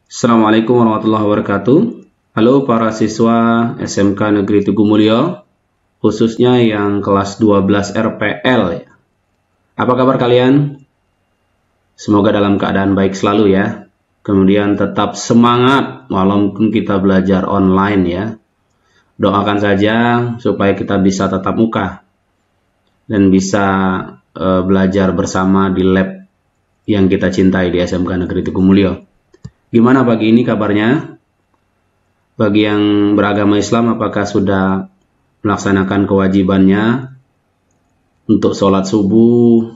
Assalamualaikum warahmatullahi wabarakatuh. Halo para siswa SMK Negeri Tugu Mulyo, khususnya yang kelas 12 RPL. Apa kabar kalian? Semoga dalam keadaan baik selalu ya. Kemudian tetap semangat walaupun kita belajar online ya. Doakan saja supaya kita bisa tatap muka dan bisa belajar bersama di lab yang kita cintai di SMK Negeri Tugu Mulyo. Gimana pagi ini kabarnya? Bagi yang beragama Islam, apakah sudah melaksanakan kewajibannya untuk sholat subuh?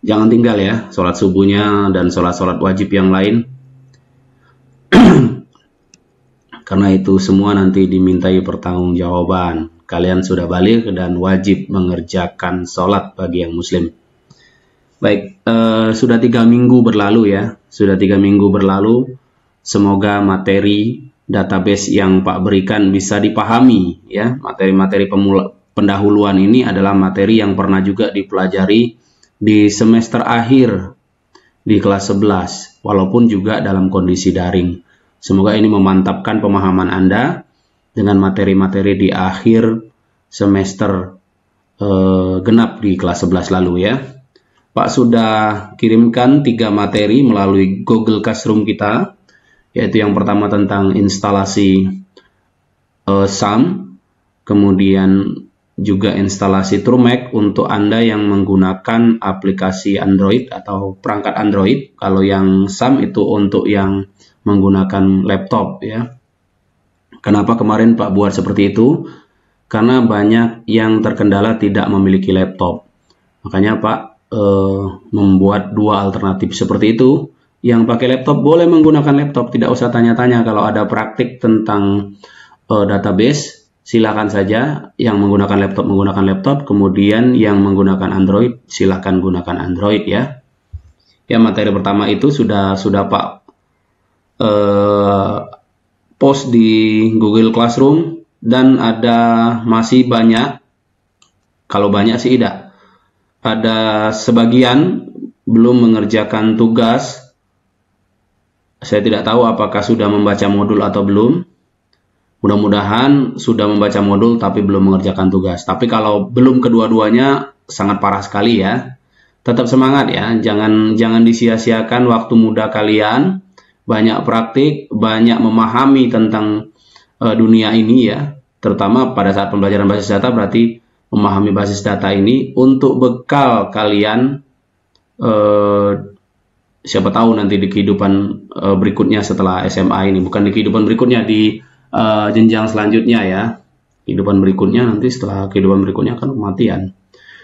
Jangan tinggal ya, sholat subuhnya dan sholat-sholat wajib yang lain. Karena itu semua nanti dimintai pertanggungjawaban. Kalian sudah balik dan wajib mengerjakan sholat bagi yang muslim. Baik, sudah 3 minggu berlalu ya. Sudah 3 minggu berlalu. Semoga materi database yang Pak berikan bisa dipahami ya. Materi-materi pendahuluan ini adalah materi yang pernah juga dipelajari di semester akhir di kelas 11, walaupun juga dalam kondisi daring. Semoga ini memantapkan pemahaman Anda dengan materi-materi di akhir semester genap di kelas 11 lalu ya. Pak sudah kirimkan 3 materi melalui Google Classroom kita, yaitu yang pertama tentang instalasi SAM, kemudian juga instalasi TrueMac untuk Anda yang menggunakan aplikasi Android atau perangkat Android. Kalau yang SAM itu untuk yang menggunakan laptop ya. Kenapa kemarin Pak buat seperti itu? Karena banyak yang terkendala tidak memiliki laptop. Makanya Pak membuat 2 alternatif seperti itu. Yang pakai laptop boleh menggunakan laptop, tidak usah tanya-tanya. Kalau ada praktik tentang database, silakan saja. Yang menggunakan laptop, kemudian yang menggunakan Android silakan gunakan Android ya. Ya, materi pertama itu sudah Pak post di Google Classroom, dan ada masih banyak. Kalau banyak sih tidak. Ada sebagian belum mengerjakan tugas. Saya tidak tahu apakah sudah membaca modul atau belum. Mudah-mudahan sudah membaca modul tapi belum mengerjakan tugas. Tapi kalau belum kedua-duanya sangat parah sekali ya. Tetap semangat ya. Jangan disia-siakan waktu muda kalian. Banyak praktik, banyak memahami tentang dunia ini ya. Terutama pada saat pembelajaran basis data, berarti memahami basis data ini untuk bekal kalian siapa tahu nanti di kehidupan berikutnya setelah SMA ini, bukan di kehidupan berikutnya, di jenjang selanjutnya ya. Kehidupan berikutnya nanti setelah kehidupan berikutnya kan kematian.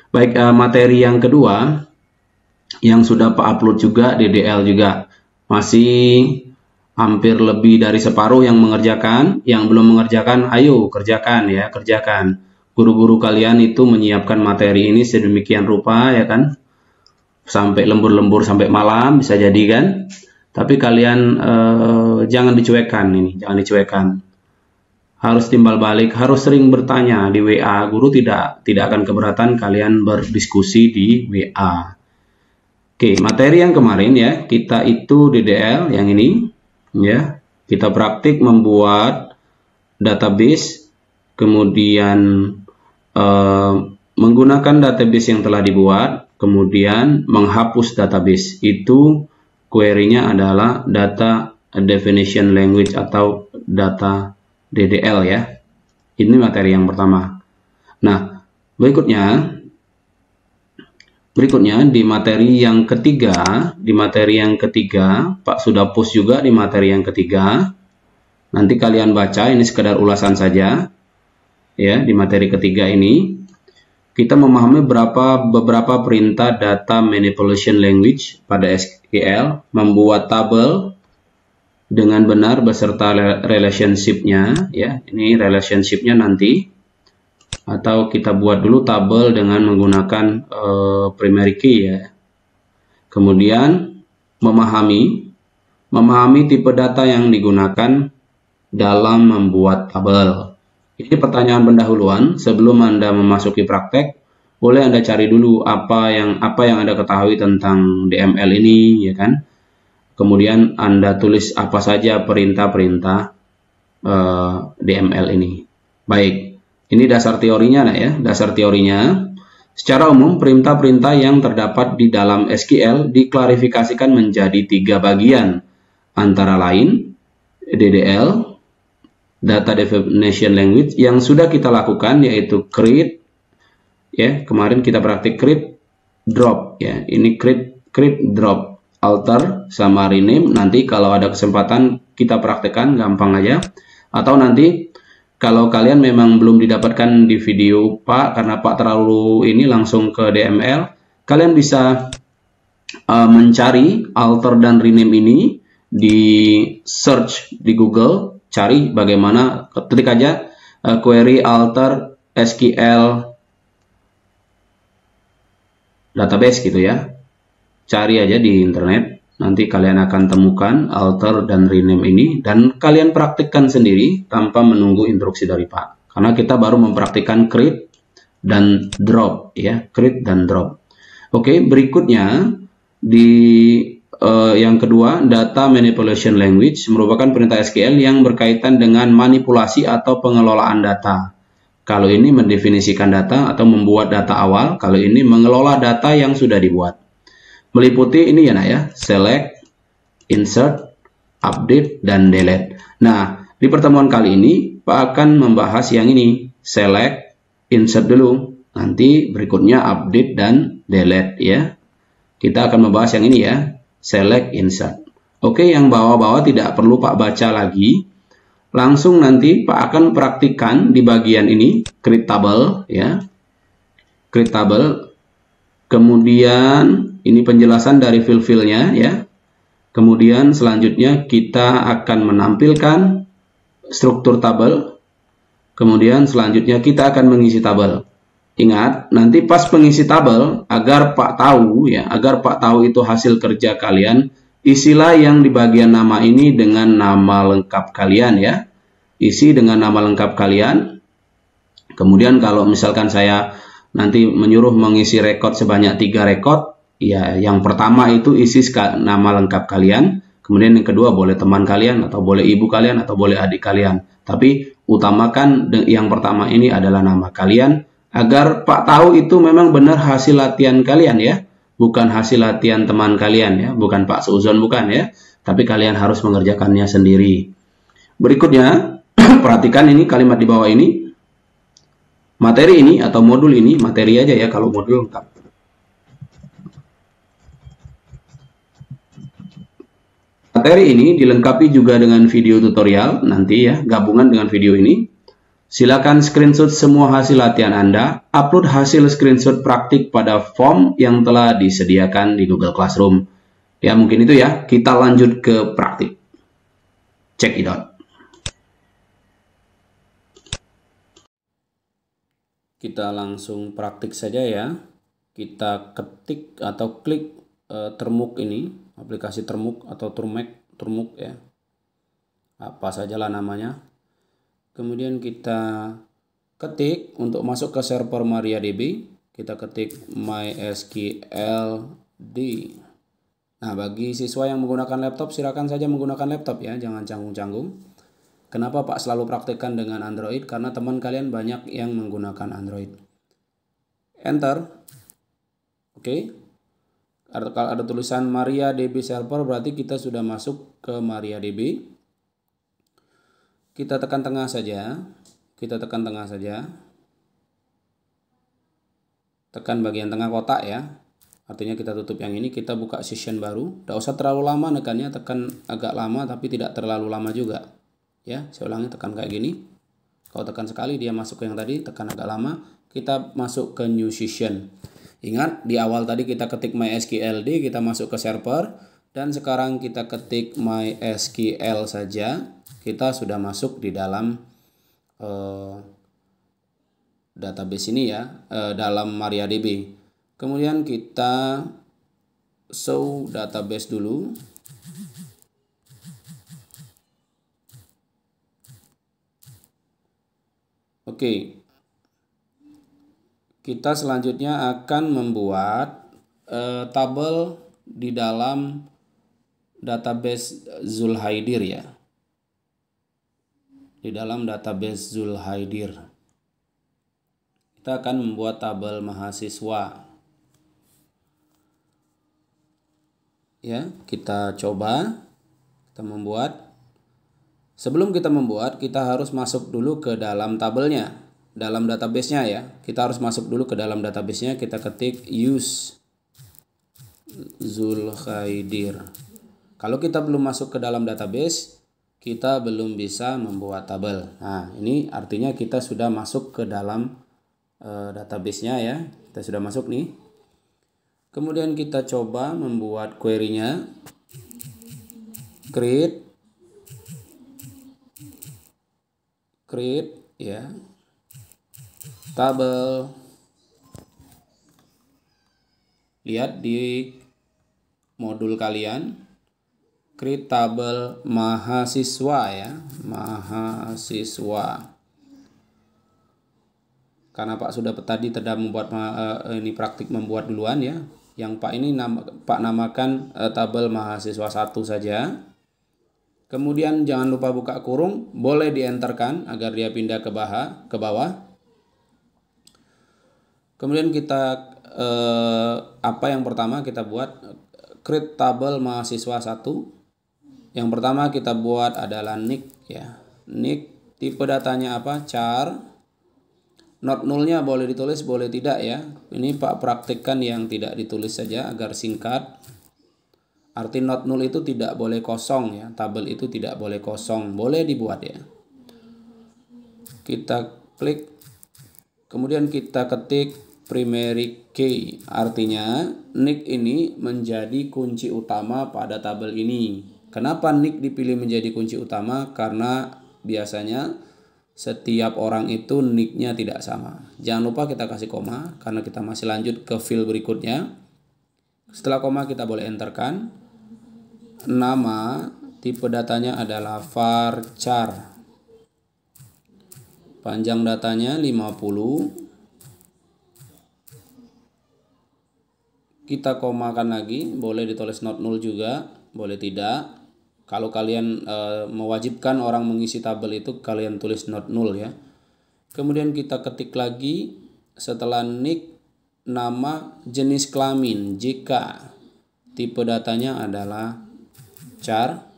Baik, materi yang kedua yang sudah Pak upload juga, DDL juga masih hampir lebih dari separuh yang mengerjakan. Yang belum mengerjakan, ayo kerjakan ya, kerjakan. Guru-guru kalian itu menyiapkan materi ini sedemikian rupa ya kan, sampai lembur-lembur sampai malam bisa jadi kan. Tapi kalian jangan dicuekkan ini, jangan dicuekkan. Harus timbal balik, harus sering bertanya di WA. Guru tidak akan keberatan kalian berdiskusi di WA. Oke, materi yang kemarin ya, kita itu DDL yang ini ya. Kita praktik membuat database, kemudian menggunakan database yang telah dibuat, kemudian menghapus database. Itu query-nya adalah data definition language atau data DDL ya. Ini materi yang pertama. Nah, berikutnya di materi yang ketiga, Pak sudah post juga di materi yang ketiga. Nanti kalian baca, ini sekedar ulasan saja. Ya, di materi ketiga ini kita memahami beberapa perintah data manipulation language pada SQL, membuat tabel dengan benar beserta relationship-nya ya. Ini relationship-nya nanti, atau kita buat dulu tabel dengan menggunakan primary key ya. Kemudian memahami tipe data yang digunakan dalam membuat tabel. Ini pertanyaan pendahuluan. Sebelum Anda memasuki praktek, boleh Anda cari dulu apa yang Anda ketahui tentang DML ini ya kan. kemudian Anda tulis apa saja perintah-perintah DML ini. Baik, ini dasar teorinya ya, dasar teorinya. Secara umum, perintah-perintah yang terdapat di dalam SQL diklarifikasikan menjadi 3 bagian, antara lain DDL, Data Definition Language, yang sudah kita lakukan yaitu create, ya kemarin kita praktik create, drop, ya ini create drop, alter sama rename. Nanti kalau ada kesempatan kita praktekkan, gampang aja. Atau nanti kalau kalian memang belum didapatkan di video Pak, karena Pak terlalu ini langsung ke DML, kalian bisa mencari alter dan rename ini di search di Google, cari bagaimana, ketik aja query alter SQL database gitu ya. Cari aja di internet. Nanti kalian akan temukan alter dan rename ini, dan kalian praktikkan sendiri tanpa menunggu instruksi dari Pak. Karena kita baru mempraktikkan create dan drop, ya, create dan drop. Oke, berikutnya di yang kedua, Data Manipulation Language merupakan perintah SQL yang berkaitan dengan manipulasi atau pengelolaan data. Kalau ini mendefinisikan data atau membuat data awal, kalau ini mengelola data yang sudah dibuat. Meliputi ini ya nak ya, select, insert, update, dan delete. Nah, di pertemuan kali ini Pak akan membahas yang ini, select, insert dulu, nanti berikutnya update dan delete ya. Kita akan membahas yang ini ya, select, insert. Oke, yang bawah-bawah tidak perlu Pak baca lagi. Langsung nanti Pak akan praktikkan di bagian ini, create table ya. Create table. Kemudian ini penjelasan dari fill-fillnya ya. Kemudian selanjutnya kita akan menampilkan struktur tabel. Kemudian selanjutnya kita akan mengisi tabel. Ingat, nanti pas pengisi tabel, agar Pak tahu ya, agar Pak tahu itu hasil kerja kalian, isilah yang di bagian nama ini dengan nama lengkap kalian ya. Isi dengan nama lengkap kalian. Kemudian kalau misalkan saya nanti menyuruh mengisi rekod sebanyak 3 rekod, ya yang pertama itu isi nama lengkap kalian, kemudian yang kedua boleh teman kalian, atau boleh ibu kalian, atau boleh adik kalian. Tapi utamakan yang pertama ini adalah nama kalian, agar Pak tahu itu memang benar hasil latihan kalian ya, bukan hasil latihan teman kalian ya, bukan Pak seuzon, bukan ya, tapi kalian harus mengerjakannya sendiri. Berikutnya, perhatikan ini kalimat di bawah ini. Materi ini atau modul ini, materi aja ya kalau modul lengkap. Materi ini dilengkapi juga dengan video tutorial nanti ya, gabungan dengan video ini. Silakan screenshot semua hasil latihan Anda, upload hasil screenshot praktik pada form yang telah disediakan di Google Classroom. Ya mungkin itu ya, kita lanjut ke praktik. Check it out. Kita langsung praktik saja ya. Kita ketik atau klik Termuk ini, aplikasi Termuk atau Termuk ya. Apa sajalah namanya. Kemudian kita ketik untuk masuk ke server MariaDB, kita ketik MySQLD. Nah, bagi siswa yang menggunakan laptop, silakan saja menggunakan laptop ya, jangan canggung-canggung. Kenapa Pak selalu praktekkan dengan Android? Karena teman kalian banyak yang menggunakan Android. Enter. Oke. Kalau ada tulisan MariaDB server, berarti kita sudah masuk ke MariaDB. Kita tekan tengah saja. Kita tekan tengah saja. Tekan bagian tengah kotak ya. Artinya kita tutup yang ini, kita buka session baru. Tidak usah terlalu lama nekannya, tekan agak lama tapi tidak terlalu lama juga. Ya, saya ulangi, tekan kayak gini. Kalau tekan sekali dia masuk ke yang tadi, tekan agak lama, kita masuk ke new session. Ingat, di awal tadi kita ketik MySQLD, kita masuk ke server, dan sekarang kita ketik MySQL saja, kita sudah masuk di dalam database ini ya, dalam MariaDB. Kemudian kita show database dulu. Oke, kita selanjutnya akan membuat tabel di dalam database Zulhaidir ya. Di dalam database Zulhaidir kita akan membuat tabel mahasiswa. Ya, kita coba kita membuat. Sebelum kita membuat, kita harus masuk dulu ke dalam tabelnya, dalam database-nya ya. Kita harus masuk dulu ke dalam database-nya, kita ketik use Zulhaidir. Kalau kita belum masuk ke dalam database, kita belum bisa membuat tabel. Nah, ini artinya kita sudah masuk ke dalam database-nya ya. Kita sudah masuk nih. Kemudian kita coba membuat query-nya. Create ya. Tabel. Lihat di modul kalian. Create tabel mahasiswa ya, mahasiswa. Karena Pak sudah tadi membuat ini praktik membuat duluan ya. Yang Pak ini Pak namakan tabel mahasiswa 1 saja. Kemudian jangan lupa buka kurung, boleh dienterkan agar dia pindah ke bawah. Kemudian kita apa yang pertama kita buat create tabel mahasiswa 1. Yang pertama kita buat adalah nick ya. Nick tipe datanya apa? Char. Not nullnya boleh ditulis, boleh tidak ya. Ini Pak praktikkan yang tidak ditulis saja agar singkat. Arti not null itu tidak boleh kosong ya. Tabel itu tidak boleh kosong, boleh dibuat ya. Kita klik. Kemudian kita ketik primary key. Artinya nick ini menjadi kunci utama pada tabel ini. Kenapa nick dipilih menjadi kunci utama? Karena biasanya setiap orang itu nicknya tidak sama. Jangan lupa kita kasih koma karena kita masih lanjut ke field berikutnya. Setelah koma kita boleh enterkan. Nama tipe datanya adalah varchar. Panjang datanya 50. Kita komakan lagi, boleh ditulis not null juga, boleh tidak. Kalau kalian mewajibkan orang mengisi tabel itu, kalian tulis not null ya. Kemudian kita ketik lagi setelah nick, nama, jenis kelamin, jika tipe datanya adalah char.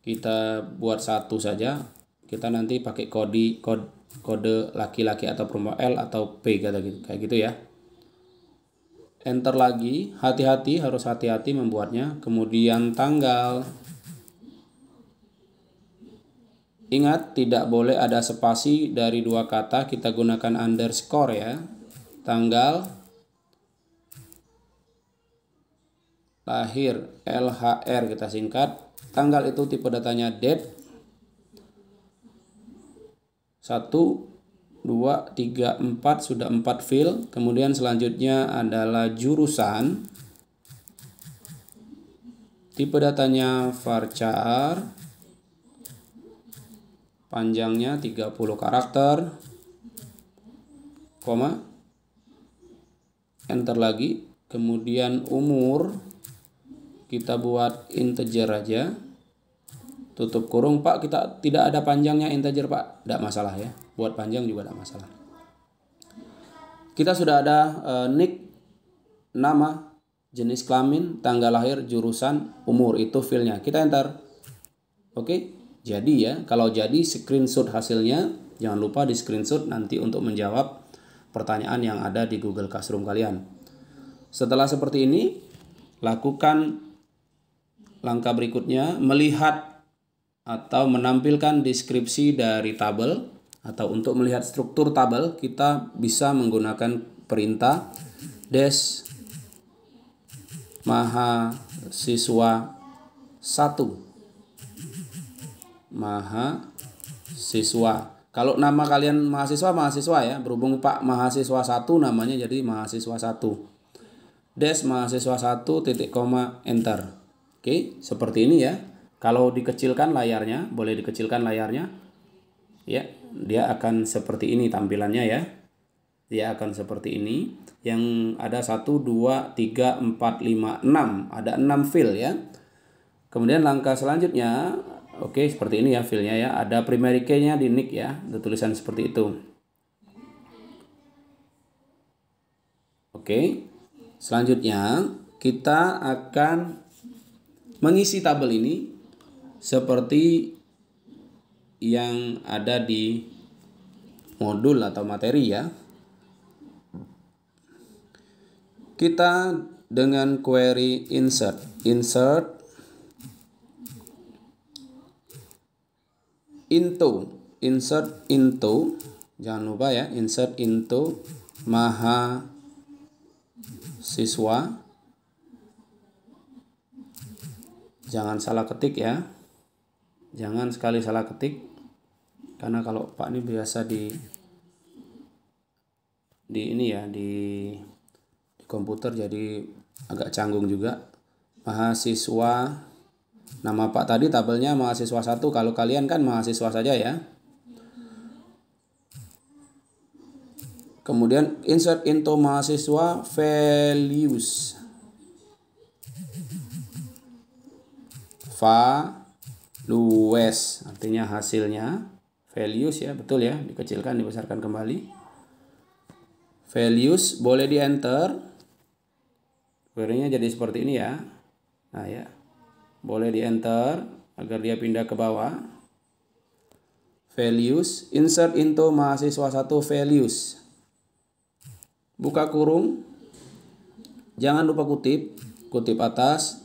Kita buat 1 saja. Kita nanti pakai kode laki-laki atau perempuan L atau P kayak gitu ya. Enter lagi, harus hati-hati membuatnya. Kemudian tanggal. Ingat, tidak boleh ada spasi dari 2 kata, kita gunakan underscore ya. Tanggal. Lahir, LHR kita singkat. Tanggal itu tipe datanya date. 1, 2, 3, 4 sudah 4 field. Kemudian selanjutnya adalah jurusan. Tipe datanya varchar. Panjangnya 30 karakter. Koma. Enter lagi. Kemudian umur kita buat integer aja. Tutup kurung. Pak, kita tidak ada panjangnya integer Pak. Tidak masalah ya. Buat panjang juga tidak masalah. Kita sudah ada nick, nama, jenis kelamin, tanggal lahir, jurusan, umur. Itu fieldnya. Kita enter. Oke. Jadi ya. Kalau jadi screenshot hasilnya. Jangan lupa di screenshot nanti untuk menjawab pertanyaan yang ada di Google Classroom kalian. Setelah seperti ini, lakukan langkah berikutnya, melihat atau menampilkan deskripsi dari tabel, atau untuk melihat struktur tabel kita bisa menggunakan perintah des mahasiswa 1. Mahasiswa. Kalau nama kalian mahasiswa ya, berhubung Pak mahasiswa 1 namanya jadi mahasiswa 1. Des mahasiswa 1 titik koma enter. Oke, seperti ini ya. Kalau dikecilkan layarnya, boleh dikecilkan layarnya. Ya, dia akan seperti ini tampilannya ya. dia akan seperti ini. Yang ada 1, 2, 3, 4, 5, 6. Ada 6 field ya. Kemudian langkah selanjutnya, oke, seperti ini ya fieldnya ya. Ada primary key-nya di nick ya, ada tulisan seperti itu. Oke, selanjutnya kita akan mengisi tabel ini seperti yang ada di modul atau materi ya. Kita dengan query insert into, jangan lupa ya, insert into mahasiswa, jangan salah ketik ya, jangan sekali salah ketik, karena kalau Pak ini biasa di ini ya, di komputer jadi agak canggung juga. Mahasiswa, nama Pak tadi tabelnya mahasiswa 1, kalau kalian kan mahasiswa saja ya. Kemudian insert into mahasiswa values, artinya hasilnya, values ya, betul ya, dikecilkan dibesarkan kembali. Values boleh di enter, query-nya jadi seperti ini ya. Nah ya, boleh di enter agar dia pindah ke bawah. Values, insert into mahasiswa 1 values, buka kurung, jangan lupa kutip atas,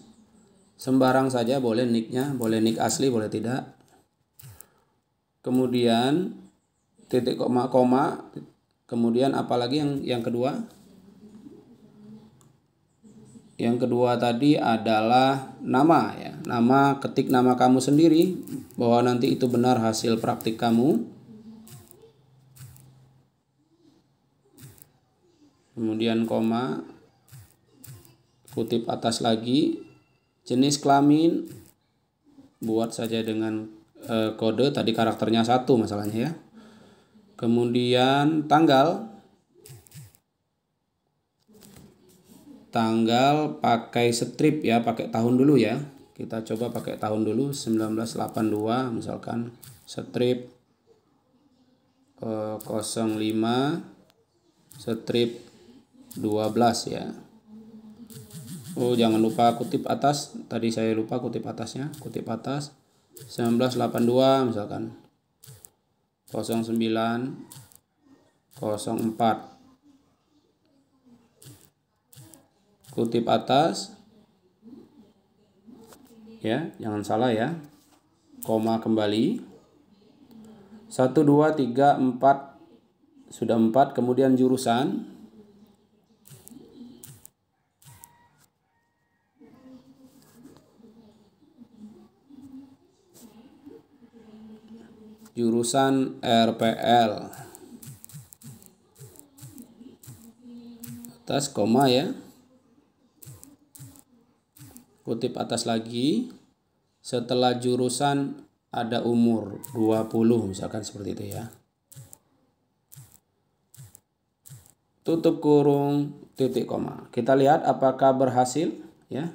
sembarang saja boleh nicknya, boleh nick asli, boleh tidak. Kemudian titik koma, kemudian apalagi yang kedua? Yang kedua tadi adalah nama ya. Nama, ketik nama kamu sendiri bahwa nanti itu benar hasil praktik kamu. Kemudian koma, kutip atas lagi, jenis kelamin buat saja dengan kode, tadi karakternya 1 masalahnya ya. Kemudian tanggal pakai strip ya, pakai tahun dulu ya. Kita coba pakai tahun dulu, 1982 misalkan, strip 05 strip 12 ya. Oh, jangan lupa kutip atas, tadi saya lupa kutip atasnya, kutip atas 1982 misalkan 0904, kutip atas ya, jangan salah ya, koma kembali, 1, 2, 3, 4, sudah 4, kemudian jurusan, RPL, atas koma ya, kutip atas lagi, setelah jurusan ada umur 20 misalkan seperti itu ya. Tutup kurung, titik koma. Kita lihat apakah berhasil ya.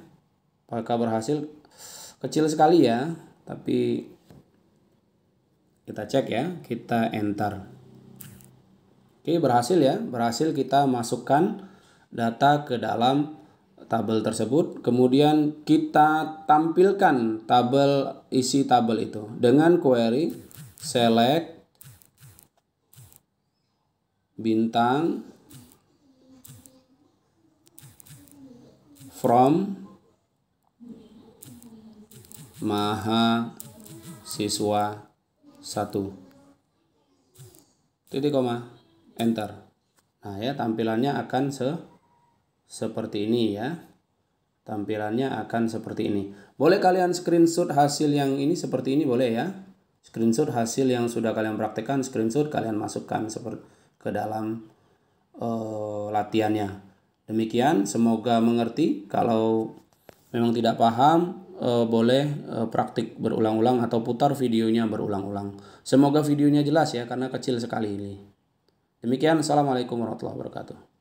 Apakah berhasil? Kecil sekali ya, tapi kita cek ya, kita enter. Oke, berhasil ya. Berhasil kita masukkan data ke dalam tabel tersebut, kemudian kita tampilkan isi tabel itu dengan query select bintang from mahasiswa 1, titik koma, enter. Nah ya, tampilannya akan seperti ini ya. Tampilannya akan seperti ini. Boleh kalian screenshot hasil yang ini seperti ini, boleh ya. Screenshot hasil yang sudah kalian praktekkan, screenshot kalian masukkan ke dalam latihannya. Demikian, semoga mengerti. Kalau memang tidak paham, boleh praktik berulang-ulang atau putar videonya berulang-ulang. Semoga videonya jelas ya, karena kecil sekali ini. Demikian, assalamualaikum warahmatullahi wabarakatuh.